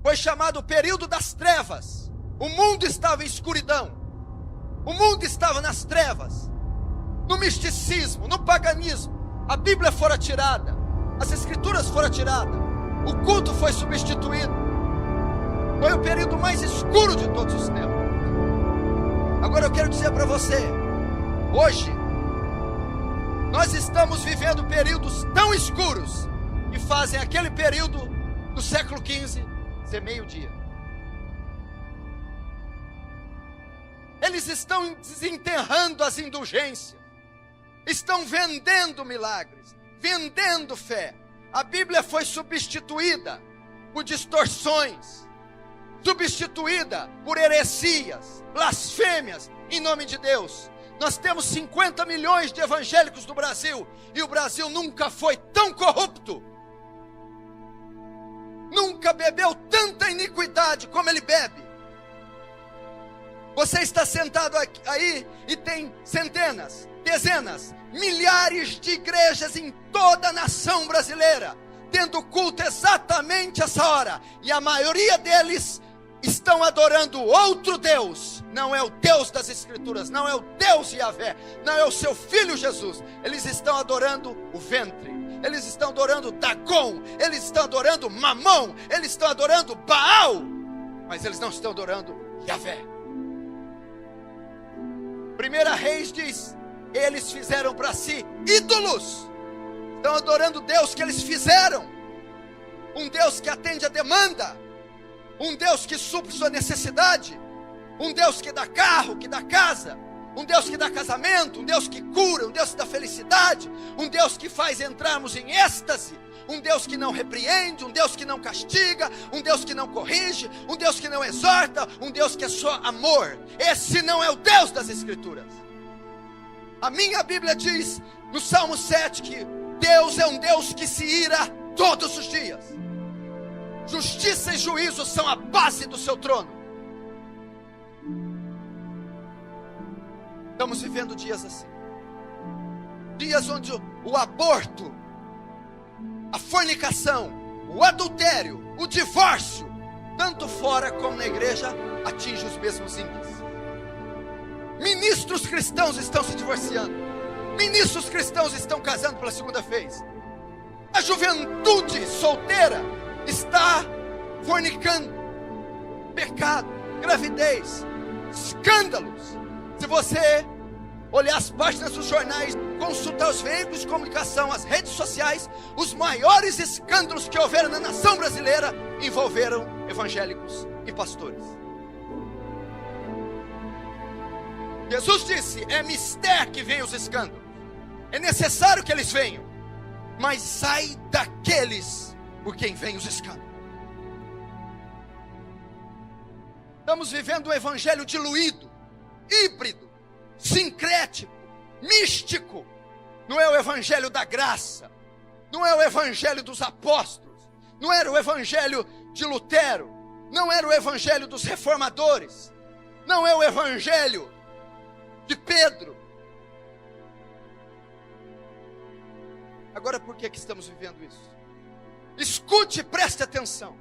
foi chamado o período das trevas. O mundo estava em escuridão. O mundo estava nas trevas, no misticismo, no paganismo. A Bíblia fora tirada, as Escrituras foram tiradas, o culto foi substituído. Foi o período mais escuro de todos os tempos. Agora eu quero dizer para você, hoje, nós estamos vivendo períodos tão escuros que fazem aquele período do século XV ser meio-dia. Eles estão desenterrando as indulgências, estão vendendo milagres, vendendo fé. A Bíblia foi substituída por distorções, substituída por heresias, blasfêmias em nome de Deus. Nós temos 50 milhões de evangélicos no Brasil, e o Brasil nunca foi tão corrupto, nunca bebeu tanta iniquidade como ele bebe. Você está sentado aí e tem centenas, dezenas, milhares de igrejas em toda a nação brasileira, tendo culto exatamente essa hora, e a maioria deles estão adorando outro Deus. Não é o Deus das Escrituras, não é o Deus Yahvé, não é o seu Filho Jesus. Eles estão adorando o ventre, eles estão adorando Dagon, eles estão adorando Mamon, eles estão adorando Baal, mas eles não estão adorando Yahvé. 1 Reis diz: eles fizeram para si ídolos, estão adorando o Deus que eles fizeram, um Deus que atende a demanda, um Deus que supre sua necessidade, um Deus que dá carro, que dá casa, um Deus que dá casamento, um Deus que cura, um Deus que dá felicidade, um Deus que faz entrarmos em êxtase, um Deus que não repreende, um Deus que não castiga, um Deus que não corrige, um Deus que não exorta, um Deus que é só amor. Esse não é o Deus das Escrituras. A minha Bíblia diz no Salmo 7 que Deus é um Deus que se ira todos os dias. Justiça e juízo são a base do seu trono. Estamos vivendo dias assim, dias onde o aborto, a fornicação, o adultério, o divórcio, tanto fora como na igreja, atinge os mesmos índices. Ministros cristãos estão se divorciando, ministros cristãos estão casando pela segunda vez, a juventude solteira está fornicando, pecado, gravidez, escândalos. Se você olhar as páginas dos jornais, consultar os veículos de comunicação, as redes sociais, os maiores escândalos que houveram na nação brasileira envolveram evangélicos e pastores. Jesus disse: é mister que vem os escândalos, é necessário que eles venham, mas sai daqueles por quem vem os escândalos. Estamos vivendo um evangelho diluído, híbrido, sincrético, místico. Não é o evangelho da graça, não é o evangelho dos apóstolos, não era o evangelho de Lutero, não era o evangelho dos reformadores, não é o evangelho de Pedro. Agora, por que estamos vivendo isso? Escute e preste atenção.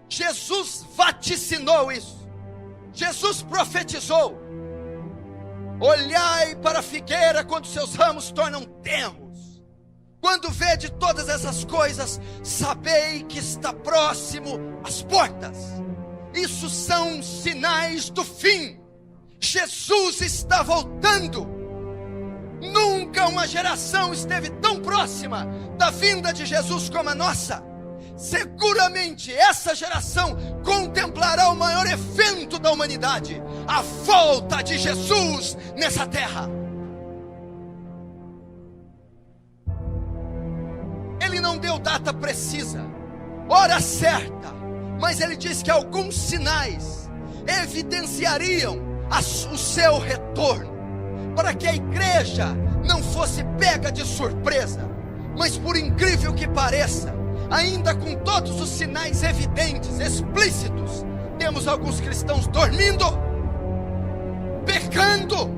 Jesus vaticinou isso, Jesus profetizou: olhai para a figueira quando seus ramos tornam tenros. Quando vede todas essas coisas, sabei que está próximo às portas. Isso são sinais do fim. Jesus está voltando. Nunca uma geração esteve tão próxima da vinda de Jesus como a nossa. Seguramente essa geração contemplará o maior evento da humanidade, a volta de Jesus nessa terra. Ele não deu data precisa, hora certa, mas ele disse que alguns sinais evidenciariam o seu retorno, para que a igreja não fosse pega de surpresa. Mas por incrível que pareça, ainda com todos os sinais evidentes, explícitos, temos alguns cristãos dormindo, pecando,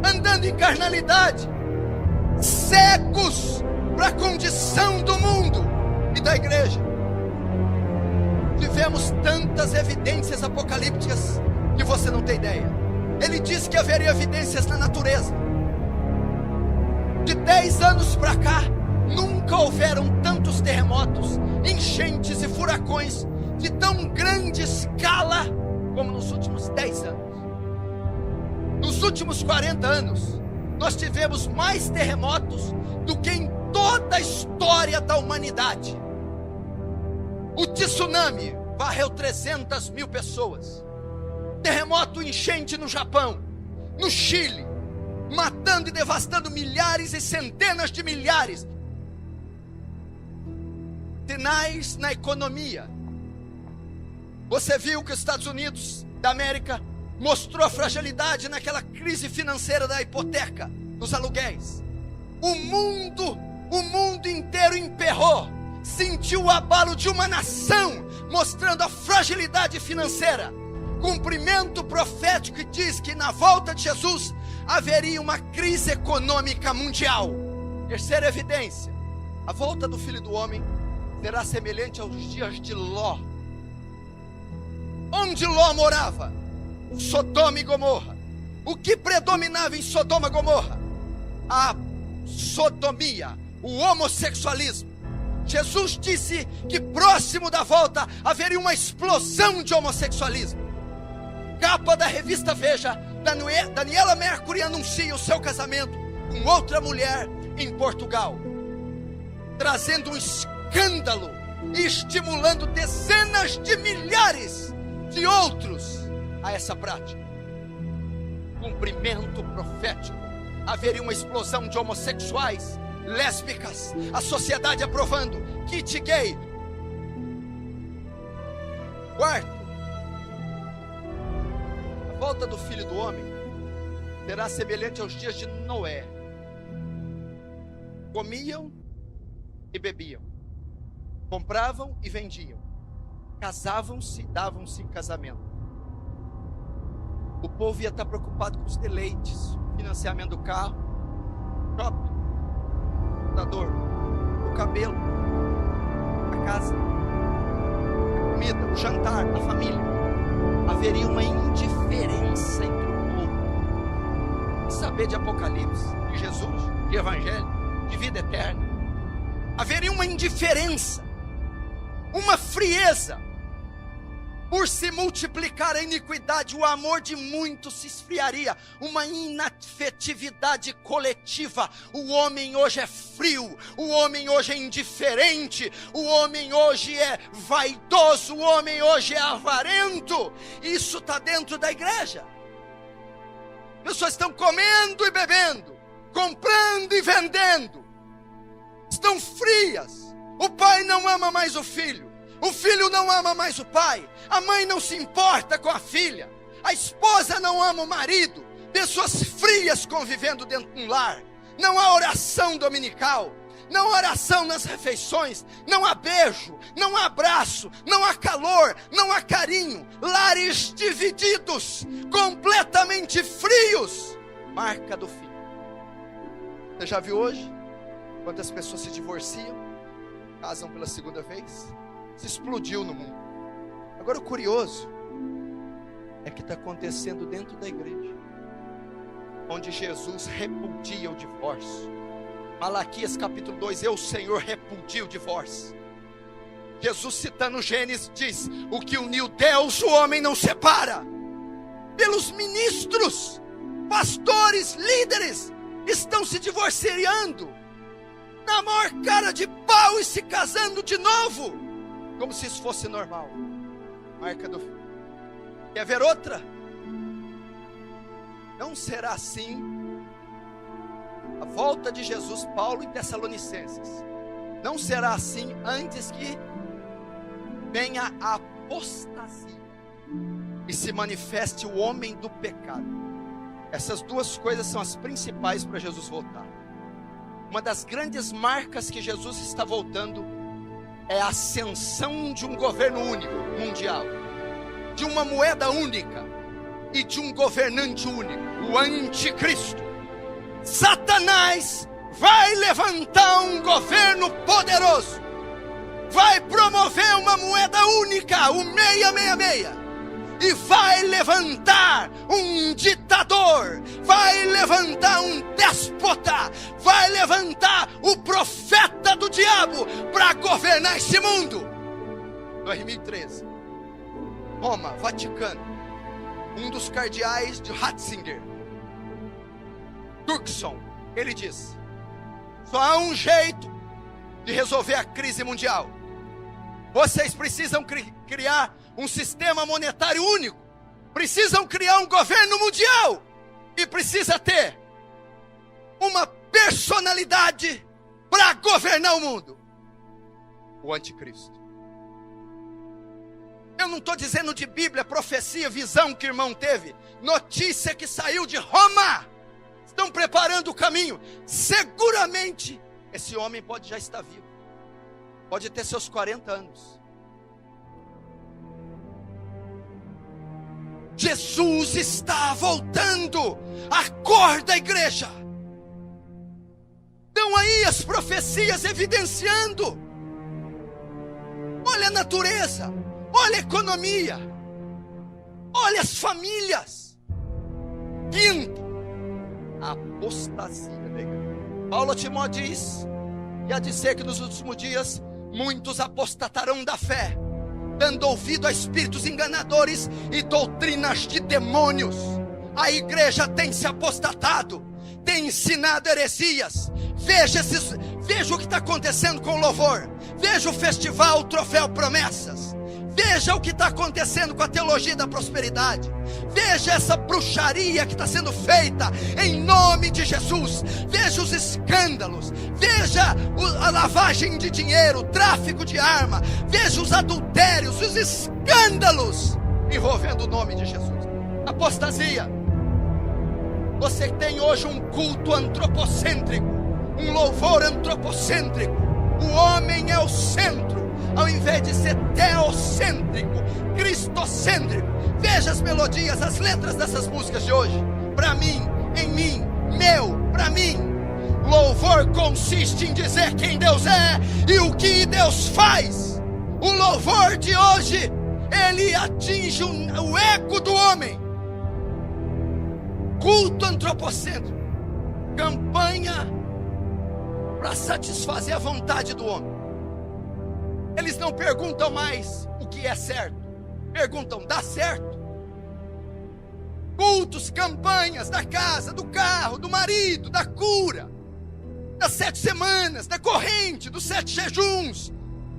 andando em carnalidade, cegos para a condição do mundo e da igreja. temos tantas evidências apocalípticas que você não tem ideia. Ele disse que haveria evidências na natureza. De 10 anos para cá, nunca houveram tantos terremotos, enchentes e furacões de tão grande escala como nos últimos 10 anos. Nos últimos 40 anos, nós tivemos mais terremotos do que em toda a história da humanidade. O tsunami varreu 300 mil pessoas. Terremoto enchente no Japão, no Chile, matando e devastando milhares e centenas de milhares. Sinais na economia. Você viu que os Estados Unidos da América mostrou a fragilidade naquela crise financeira da hipoteca, dos aluguéis. O mundo inteiro emperrou, sentiu o abalo de uma nação, mostrando a fragilidade financeira. Cumprimento profético que diz que na volta de Jesus haveria uma crise econômica mundial. Terceira evidência: a volta do Filho do Homem será semelhante aos dias de Ló. Onde Ló morava? Sodoma e Gomorra. O que predominava em Sodoma e Gomorra? A sodomia, o homossexualismo. Jesus disse que próximo da volta haveria uma explosão de homossexualismo. Capa da revista Veja, Daniela Mercury anuncia o seu casamento com outra mulher em Portugal, trazendo um escândalo e estimulando dezenas de milhares de outros a essa prática. Cumprimento profético: haveria uma explosão de homossexuais, lésbicas, a sociedade aprovando kit gay. Quarto, a volta do Filho do Homem será semelhante aos dias de Noé. Comiam e bebiam, compravam e vendiam, casavam-se e davam-se em casamento. O povo ia estar preocupado com os deleites, financiamento do carro, shopping, computador, o cabelo, a casa, a comida, o jantar, a família. Haveria uma indiferença entre o povo. E saber de Apocalipse, de Jesus, de Evangelho, de vida eterna. Haveria uma indiferença, uma frieza. Por se multiplicar a iniquidade, o amor de muitos se esfriaria. Uma inafetividade coletiva. O homem hoje é frio, o homem hoje é indiferente, o homem hoje é vaidoso, o homem hoje é avarento. Isso está dentro da igreja. Pessoas estão comendo e bebendo, comprando e vendendo. Estão frias. O pai não ama mais o filho. O filho não ama mais o pai. A mãe não se importa com a filha. A esposa não ama o marido. Pessoas frias convivendo dentro de um lar. Não há oração dominical. Não há oração nas refeições. Não há beijo. Não há abraço. Não há calor. Não há carinho. Lares divididos. Completamente frios. Marca do fim. Você já viu hoje quantas pessoas se divorciam, casam pela segunda vez? Se explodiu no mundo. Agora o curioso é que está acontecendo dentro da igreja, onde Jesus repudia o divórcio. Malaquias capítulo 2, eu, Senhor, repudio o divórcio. Jesus, citando Gênesis, diz: o que uniu Deus, o homem não separa. Pelos ministros, pastores, líderes, estão se divorciando, na maior cara de pau, e se casando de novo, como se isso fosse normal. Marca do fim. Quer ver outra? Não será assim a volta de Jesus. Paulo em Tessalonicenses: não será assim antes que venha a apostasia e se manifeste o homem do pecado. Essas duas coisas são as principais para Jesus voltar. Uma das grandes marcas que Jesus está voltando é a ascensão de um governo único, mundial, de uma moeda única e de um governante único, o anticristo. Satanás vai levantar um governo poderoso, vai promover uma moeda única, levantar o 666 e vai levantar um ditador, vai levantar um déspota, vai levantar o profeta do diabo para governar esse mundo. 2013, Roma, Vaticano, um dos cardeais de Ratzinger, Turkson, ele diz: só há um jeito de resolver a crise mundial. Vocês precisam criar um sistema monetário único, precisam criar um governo mundial e precisa ter uma personalidade para governar o mundo: o anticristo. Eu não estou dizendo de Bíblia, profecia, visão que o irmão teve, notícia que saiu de Roma. Estão preparando o caminho. Seguramente esse homem pode já estar vivo, pode ter seus 40 anos. Jesus está voltando. Acorda, igreja. Estão aí as profecias evidenciando. Olha a natureza, olha a economia, olha as famílias. Quinto, a apostasia da igreja. Paulo a Timóteo diz, e há de ser que nos últimos dias muitos apostatarão da fé, dando ouvido a espíritos enganadores e doutrinas de demônios. A igreja tem se apostatado, tem ensinado heresias. Veja o que está acontecendo com o louvor, veja o festival, o troféu Promessas, veja o que está acontecendo com a teologia da prosperidade, veja essa bruxaria que está sendo feita em nome de Jesus, veja os escândalos, veja a lavagem de dinheiro, o tráfico de arma, veja os adultérios, os escândalos envolvendo o nome de Jesus. Apostasia. Você tem hoje um culto antropocêntrico, um louvor antropocêntrico. O homem é o centro, ao invés de ser teocêntrico, cristocêntrico. Veja as melodias, as letras dessas músicas de hoje. Para mim, em mim, meu, para mim. Louvor consiste em dizer quem Deus é e o que Deus faz. O louvor de hoje, ele atinge o ego do homem. Culto antropocêntrico, campanha para satisfazer a vontade do homem. Eles não perguntam mais o que é certo, perguntam: dá certo? Cultos, campanhas da casa, do carro, do marido, da cura, das 7 semanas, da corrente, dos 7 jejuns,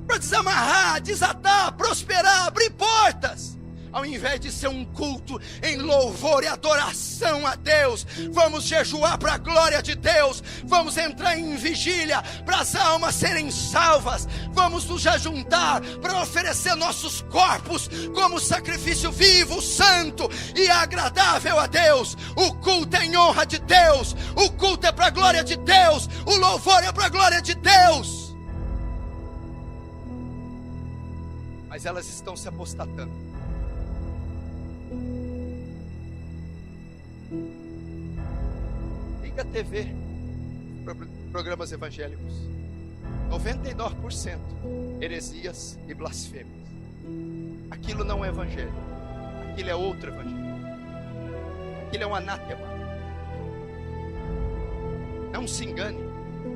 para desamarrar, desatar, prosperar, abrir portas. Ao invés de ser um culto em louvor e adoração a Deus, vamos jejuar para a glória de Deus, vamos entrar em vigília para as almas serem salvas, vamos nos ajuntar para oferecer nossos corpos como sacrifício vivo, santo e agradável a Deus. O culto é em honra de Deus, o culto é para a glória de Deus, o louvor é para a glória de Deus. Mas elas estão se apostatando. Liga a TV, programas evangélicos, 99% heresias e blasfêmias. Aquilo não é evangelho, aquilo é outro evangelho, aquilo é um anátema. Não se engane,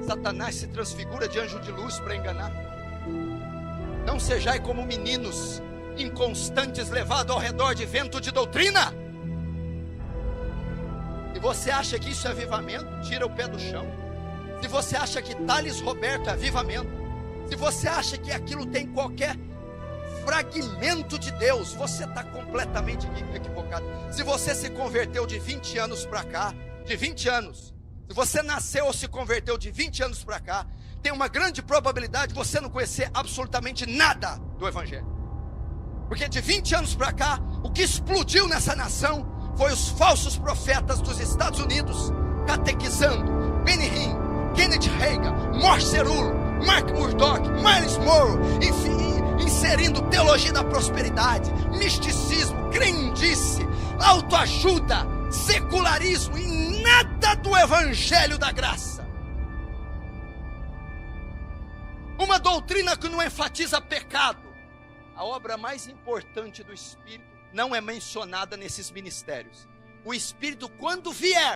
Satanás se transfigura de anjo de luz para enganar. Não sejais como meninos inconstantes, levados ao redor de vento de doutrina. Se você acha que isso é avivamento, tira o pé do chão. Se você acha que Thales Roberto é avivamento, se você acha que aquilo tem qualquer fragmento de Deus, você está completamente equivocado. Se você se converteu de 20 anos para cá, de 20 anos, se você nasceu ou se converteu de 20 anos para cá, tem uma grande probabilidade de você não conhecer absolutamente nada do Evangelho. Porque de 20 anos para cá, o que explodiu nessa nação foi os falsos profetas dos Estados Unidos catequizando Benny Hinn, Kenneth Hagin, Morse Cerullo, Mark Murdock, Miles Monroe, enfim, inserindo teologia da prosperidade, misticismo, crendice, autoajuda, secularismo e nada do evangelho da graça. Uma doutrina que não enfatiza pecado, A obra mais importante do Espírito não é mencionada nesses ministérios. O Espírito, quando vier,